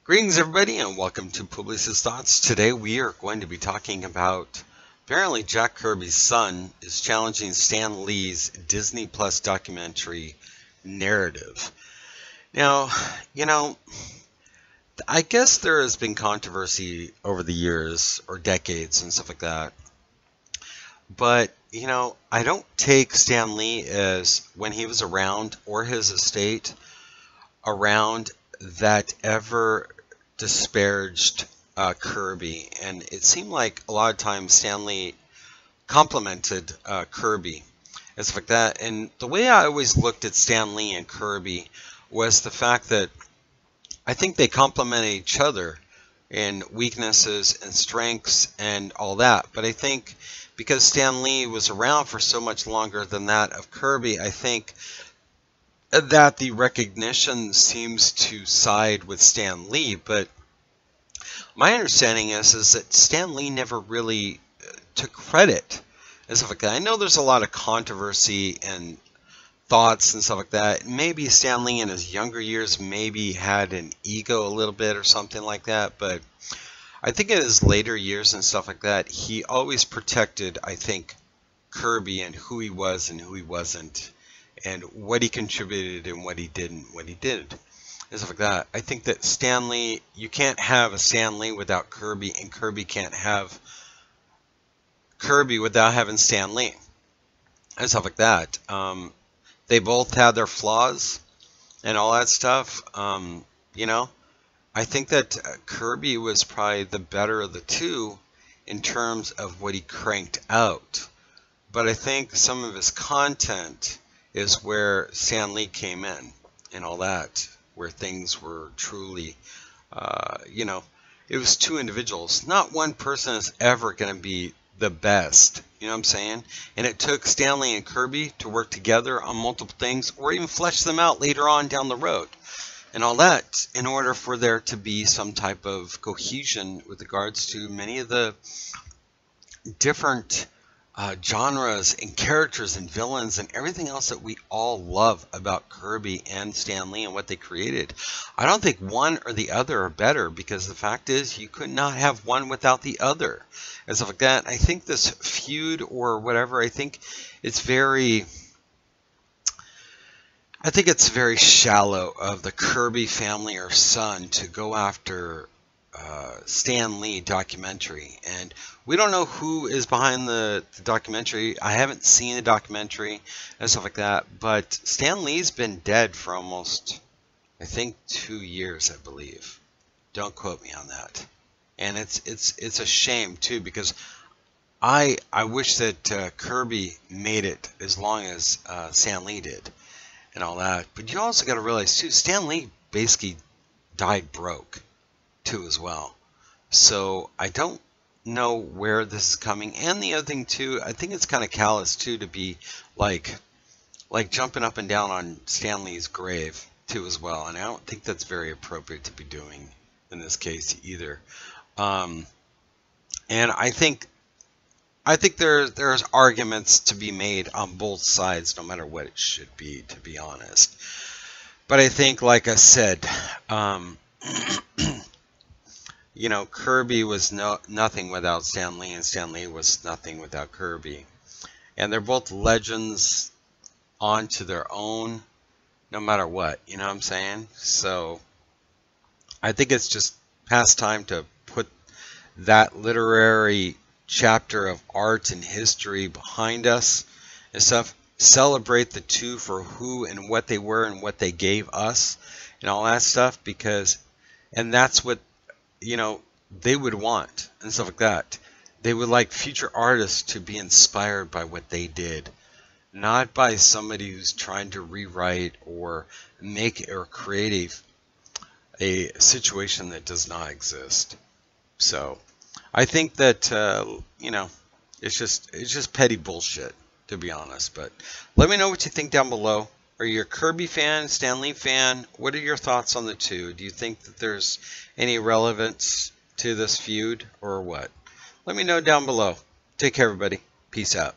Greetings, everybody, and welcome to Publicis Thoughts. Today we are going to be talking about apparently Jack Kirby's son is challenging Stan Lee's Disney Plus documentary narrative. Now, I guess there has been controversy over the years or decades and stuff like that. But, I don't take Stan Lee as when he was around or his estate around that ever disparaged Kirby, and it seemed like a lot of times Stan Lee complimented Kirby and stuff like that. And the way I always looked at Stan Lee and Kirby was the fact that I think they complement each other in weaknesses and strengths and all that. But I think because Stan Lee was around for so much longer than that of Kirby, I think that the recognition seems to side with Stan Lee. But my understanding is that Stan Lee never really took credit and stuff like that. I know there's a lot of controversy and thoughts and stuff like that. Maybe Stan Lee in his younger years maybe had an ego a little bit or something like that, but I think in his later years and stuff like that, he always protected, I think, Kirby and who he was and who he wasn't, and what he contributed and what he didn't, what he did, and stuff like that. I think that Stan Lee, you can't have a Stan Lee without Kirby, and Kirby can't have Kirby without having Stan Lee, and stuff like that. They both had their flaws and all that stuff. I think that Kirby was probably the better of the two in terms of what he cranked out. But I think some of his content is where Stan Lee came in and all that, where things were truly, it was two individuals. Not one person is ever going to be the best, you know what I'm saying? And it took Stan Lee and Kirby to work together on multiple things or even flesh them out later on down the road and all that in order for there to be some type of cohesion with regards to many of the different genres and characters and villains and everything else that we all love about Kirby and Stan Lee and what they created. I don't think one or the other are better, because the fact is you could not have one without the other and stuff like that. I think this feud or whatever, I think it's very shallow of the Kirby family or son to go after Stan Lee documentary. And we don't know who is behind the documentary. I haven't seen the documentary and stuff like that, but Stan Lee's been dead for almost, I think, 2 years, I believe. Don't quote me on that. And it's a shame too, because I wish that Kirby made it as long as Stan Lee did and all that. But you also got to realize too, Stan Lee basically died broke too as well. So I don't know where this is coming. And the other thing too, I think it's kind of callous too to be like jumping up and down on Stan Lee's grave too as well. And I don't think that's very appropriate to be doing in this case either. And I think there's arguments to be made on both sides, no matter what it should be, to be honest. But I think, like I said, Kirby was nothing without Stan Lee, and Stan Lee was nothing without Kirby. And they're both legends onto their own, no matter what, you know what I'm saying? So I think it's just past time to put that literary chapter of art and history behind us and stuff. Celebrate the two for who and what they were and what they gave us and all that stuff, and that's what they would want and stuff like that. They would like future artists to be inspired by what they did, not by somebody who's trying to rewrite or make or create a situation that does not exist. So I think that it's just petty bullshit, to be honest. But let me know what you think down below. Are you a Kirby fan, Stan Lee fan? What are your thoughts on the two? Do you think that there's any relevance to this feud or what? Let me know down below. Take care, everybody. Peace out.